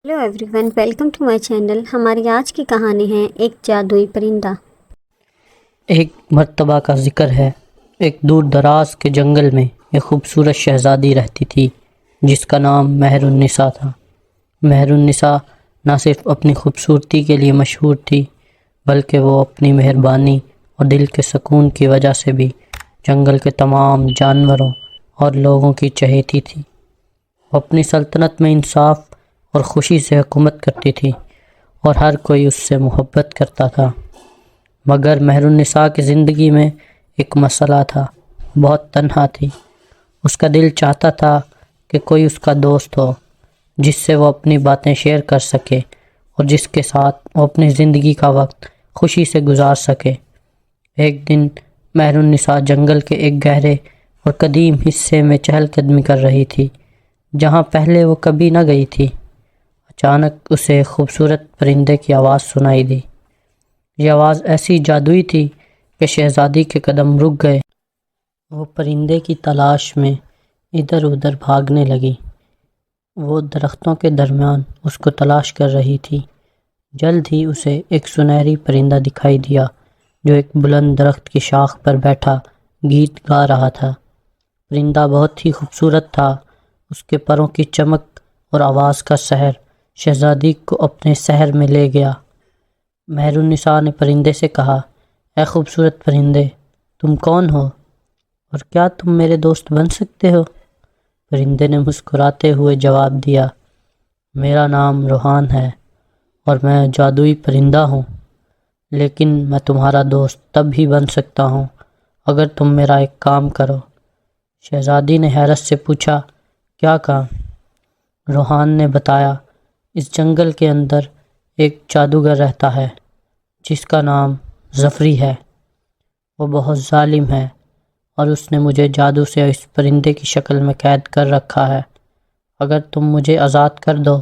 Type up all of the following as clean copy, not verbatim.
Hello everyone, welcome to my channel. हमारी आज की कहानी है एक जादुई परिंदा। एक मर्तबा का जिक्र है। एक दूर दराज के जंगल में एक खूबसूरत शहजादी रहती थी जिसका नाम मेहरुन्निसा था। मेहरुन्निसा न सिर्फ अपनी खूबसूरती के लिए मशहूर थी बल्कि वो अपनी मेहरबानी और दिल के सुकून की वजह से भी जंगल के तमाम जानवरों और लोगों की चहेती थी। वो अपनी सल्तनत में इंसाफ और खुशी से हुकूमत करती थी और हर कोई उससे मोहब्बत करता था। मगर मेहरुन्निसा की ज़िंदगी में एक मसला था। बहुत तन्हा थी। उसका दिल चाहता था कि कोई उसका दोस्त हो जिससे वो अपनी बातें शेयर कर सके और जिसके साथ वो अपनी ज़िंदगी का वक्त खुशी से गुजार सके। एक दिन मेहरुन्निसा जंगल के एक गहरे और कदीम हिस्से में चहलकदमी कर रही थी जहाँ पहले वो कभी न गई थी। अचानक उसे खूबसूरत परिंदे की आवाज़ सुनाई दी। ये आवाज़ ऐसी जादुई थी कि शहजादी के कदम रुक गए। वो परिंदे की तलाश में इधर उधर भागने लगी। वो दरख्तों के दरमियान उसको तलाश कर रही थी। जल्द ही उसे एक सुनहरी परिंदा दिखाई दिया जो एक बुलंद दरख्त की शाख पर बैठा गीत गा रहा था। परिंदा बहुत ही खूबसूरत था। उसके परों की चमक और आवाज़ का सहर शहजादी को अपने शहर में ले गया। मेहरुन्निसा ने परिंदे से कहा, ऐ खूबसूरत परिंदे, तुम कौन हो और क्या तुम मेरे दोस्त बन सकते हो? परिंदे ने मुस्कुराते हुए जवाब दिया, मेरा नाम रोहान है और मैं जादुई परिंदा हूँ, लेकिन मैं तुम्हारा दोस्त तब ही बन सकता हूँ अगर तुम मेरा एक काम करो। शहजादी ने हैरत से पूछा, क्या काम? रोहान ने बताया, इस जंगल के अंदर एक जादूगर रहता है जिसका नाम ज़फ़री है। वो बहुत जालिम है और उसने मुझे जादू से इस परिंदे की शक्ल में कैद कर रखा है। अगर तुम मुझे आज़ाद कर दो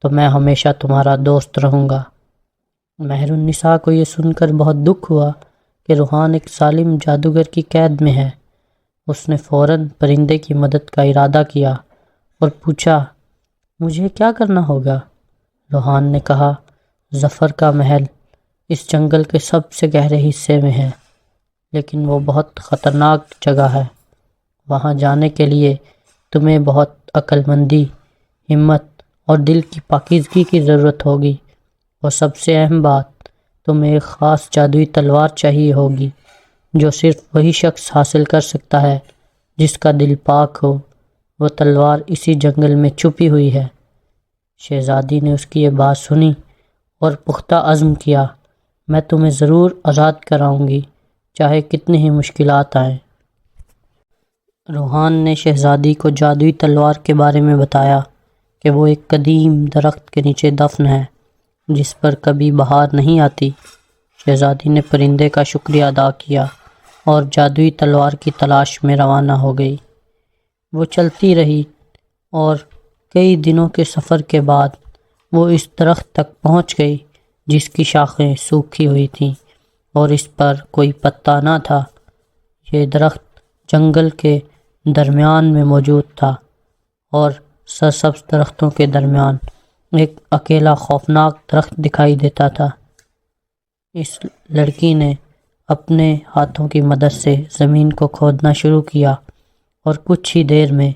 तो मैं हमेशा तुम्हारा दोस्त रहूँगा। मेहरुन्निसा को ये सुनकर बहुत दुख हुआ कि रोहान एक जालिम जादूगर की कैद में है। उसने फ़ौरन परिंदे की मदद का इरादा किया और पूछा, मुझे क्या करना होगा? रोहान ने कहा, ज़फ़र का महल इस जंगल के सबसे गहरे हिस्से में है, लेकिन वो बहुत ख़तरनाक जगह है। वहाँ जाने के लिए तुम्हें बहुत अक्लमंदी, हिम्मत और दिल की पाकीज़गी की ज़रूरत होगी। और सबसे अहम बात, तुम्हें एक ख़ास जादुई तलवार चाहिए होगी जो सिर्फ़ वही शख्स हासिल कर सकता है जिसका दिल पाक हो। वो तलवार इसी जंगल में छुपी हुई है। शहजादी ने उसकी ये बात सुनी और पुख्ता अज़्म किया, मैं तुम्हें ज़रूर आज़ाद कराऊंगी, चाहे कितनी ही मुश्किलात आएं। रोहान ने शहजादी को जादुई तलवार के बारे में बताया कि वो एक कदीम दरख्त के नीचे दफन है जिस पर कभी बहार नहीं आती। शहजादी ने परिंदे का शुक्रिया अदा किया और जादुई तलवार की तलाश में रवाना हो गई। वो चलती रही और कई दिनों के सफ़र के बाद वो इस दरख्त तक पहुंच गई जिसकी शाखें सूखी हुई थीं और इस पर कोई पत्ता ना था। ये दरख्त जंगल के दरमियान में मौजूद था और सरसब्ज़ दरख्तों के दरमियान एक अकेला खौफनाक दरख्त दिखाई देता था। इस लड़की ने अपने हाथों की मदद से ज़मीन को खोदना शुरू किया और कुछ ही देर में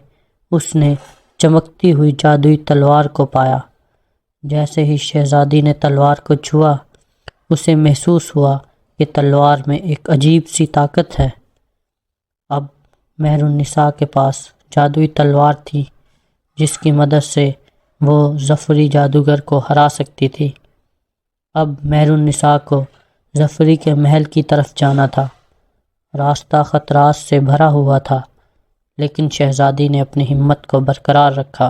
उसने चमकती हुई जादुई तलवार को पाया। जैसे ही शहजादी ने तलवार को छुआ, उसे महसूस हुआ कि तलवार में एक अजीब सी ताकत है। अब मेहरुन्निसा के पास जादुई तलवार थी जिसकी मदद से वो ज़फ़री जादूगर को हरा सकती थी। अब मेहरुन्निसा को ज़फ़री के महल की तरफ जाना था। रास्ता ख़तरात से भरा हुआ था, लेकिन शहजादी ने अपनी हिम्मत को बरकरार रखा।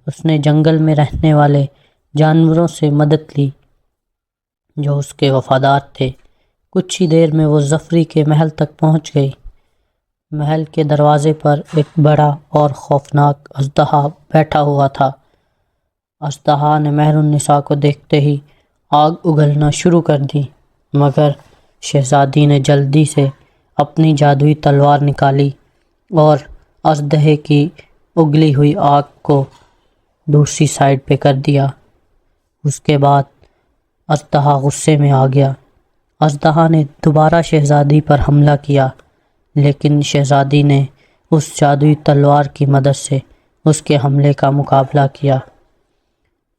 उसने जंगल में रहने वाले जानवरों से मदद ली जो उसके वफ़ादार थे। कुछ ही देर में वो ज़फ़री के महल तक पहुंच गई। महल के दरवाजे पर एक बड़ा और खौफनाक अजदहा बैठा हुआ था। अजदहा ने मेहरुन्निसा को देखते ही आग उगलना शुरू कर दी, मगर शहजादी ने जल्दी से अपनी जादुई तलवार निकाली और अजदहे की उगली हुई आग को दूसरी साइड पे कर दिया। اس کے بعد اژدہا غصے میں آ گیا۔ اژدہا نے دوبارہ شہزادی پر حملہ کیا، لیکن شہزادی نے اس جادوئی تلوار کی مدد سے اس کے حملے کا مقابلہ کیا۔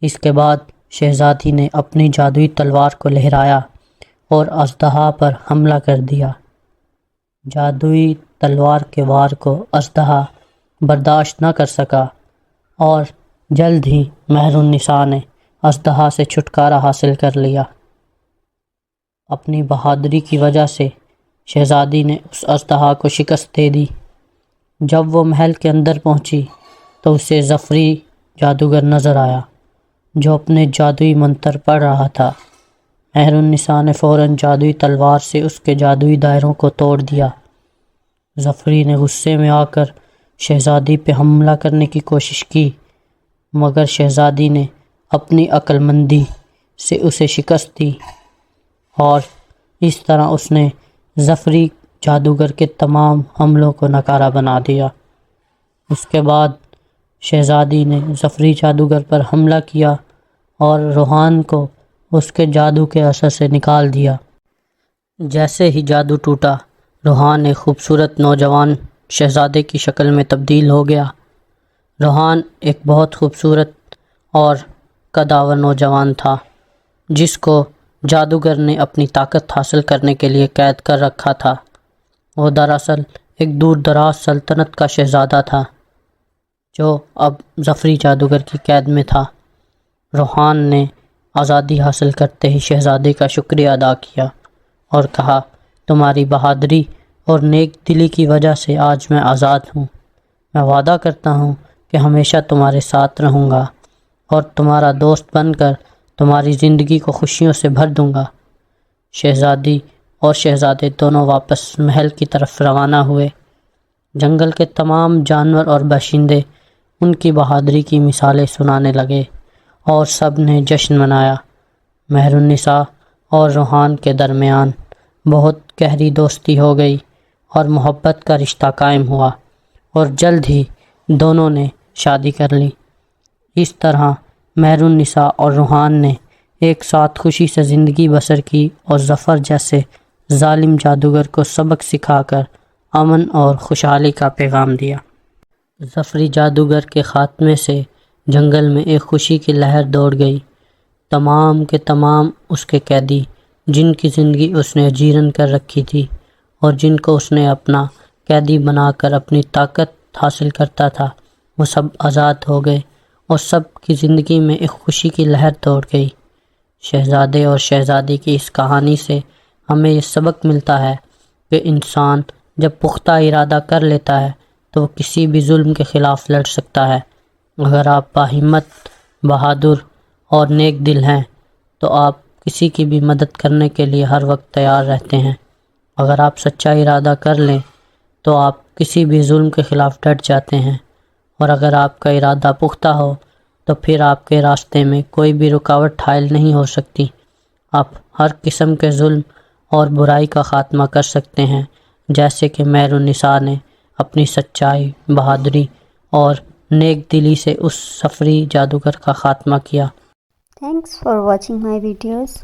اس کے بعد شہزادی نے اپنی جادوئی تلوار کو لہرایا اور اژدہا پر حملہ کر دیا۔ جادوئی تلوار کے وار کو اژدہا برداشت نہ کر سکا اور جلد ہی مہر النساء نے اژدہا سے چھٹکارا حاصل کر لیا۔ اپنی بہادری کی وجہ سے شہزادی نے اس اژدہا کو شکست دے دی۔ جب وہ محل کے اندر پہنچی تو اسے ظفری جادوگر نظر آیا جو اپنے جادوئی منتر پڑھ رہا تھا۔ مہر النساء نے فوراً جادوئی تلوار سے اس کے جادوئی دائروں کو توڑ دیا۔ ظفری نے غصے میں آ کر شہزادی پہ حملہ کرنے کی کوشش کی، مگر شہزادی نے اپنی عقل مندی سے اسے شکست دی اور اس طرح اس نے ظفری جادوگر کے تمام حملوں کو ناکارہ بنا دیا۔ اس کے بعد شہزادی نے ظفری جادوگر پر حملہ کیا اور روحان کو اس کے جادو کے اثر سے نکال دیا۔ جیسے ہی جادو ٹوٹا، روحان ایک خوبصورت نوجوان شہزادے کی شکل میں تبدیل ہو گیا۔ روحان ایک بہت خوبصورت اور قداور نوجوان تھا جس کو جادوگر نے اپنی طاقت حاصل کرنے کے لیے قید کر رکھا تھا۔ وہ دراصل ایک دور دراز سلطنت کا شہزادہ تھا جو اب ظفری جادوگر کی قید میں تھا۔ روحان نے آزادی حاصل کرتے ہی شہزادے کا شکریہ ادا کیا اور کہا، تمہاری بہادری اور نیک دلی کی وجہ سے آج میں آزاد ہوں۔ میں وعدہ کرتا ہوں کہ ہمیشہ تمہارے ساتھ رہوں گا اور تمہارا دوست بن کر تمہاری زندگی کو خوشیوں سے بھر دوں گا۔ شہزادی اور شہزادے دونوں واپس محل کی طرف روانہ ہوئے۔ جنگل کے تمام جانور اور باشندے ان کی بہادری کی مثالیں سنانے لگے اور سب نے جشن منایا۔ مہر النساء اور روحان کے درمیان بہت گہری دوستی ہو گئی اور محبت کا رشتہ قائم ہوا اور جلد ہی دونوں نے شادی کر لی۔ اس طرح مہر النساء اور روحان نے ایک ساتھ خوشی سے زندگی بسر کی اور ظفر جیسے ظالم جادوگر کو سبق سکھا کر امن اور خوشحالی کا پیغام دیا۔ ظفری جادوگر کے خاتمے سے جنگل میں ایک خوشی کی لہر دوڑ گئی۔ تمام کے تمام اس کے قیدی جن کی زندگی اس نے اجیرن کر رکھی تھی اور جن کو اس نے اپنا قیدی بنا کر اپنی طاقت حاصل کرتا تھا، وہ سب آزاد ہو گئے اور سب کی زندگی میں ایک خوشی کی لہر دوڑ گئی۔ شہزادے اور شہزادی کی اس کہانی سے ہمیں یہ سبق ملتا ہے کہ انسان جب پختہ ارادہ کر لیتا ہے تو وہ کسی بھی ظلم کے خلاف لڑ سکتا ہے۔ اگر آپ باہمت، بہادر اور نیک دل ہیں تو آپ کسی کی بھی مدد کرنے کے لیے ہر وقت تیار رہتے ہیں۔ اگر آپ سچا ارادہ کر لیں تو آپ کسی بھی ظلم کے خلاف ڈٹ جاتے ہیں، اور اگر آپ کا ارادہ پختہ ہو تو پھر آپ کے راستے میں کوئی بھی رکاوٹ حائل نہیں ہو سکتی۔ آپ ہر قسم کے ظلم اور برائی کا خاتمہ کر سکتے ہیں، جیسے کہ مہر النساء نے اپنی سچائی، بہادری اور نیک دلی سے اس ظفری جادوگر کا خاتمہ کیا۔ Thanks for watching my videos.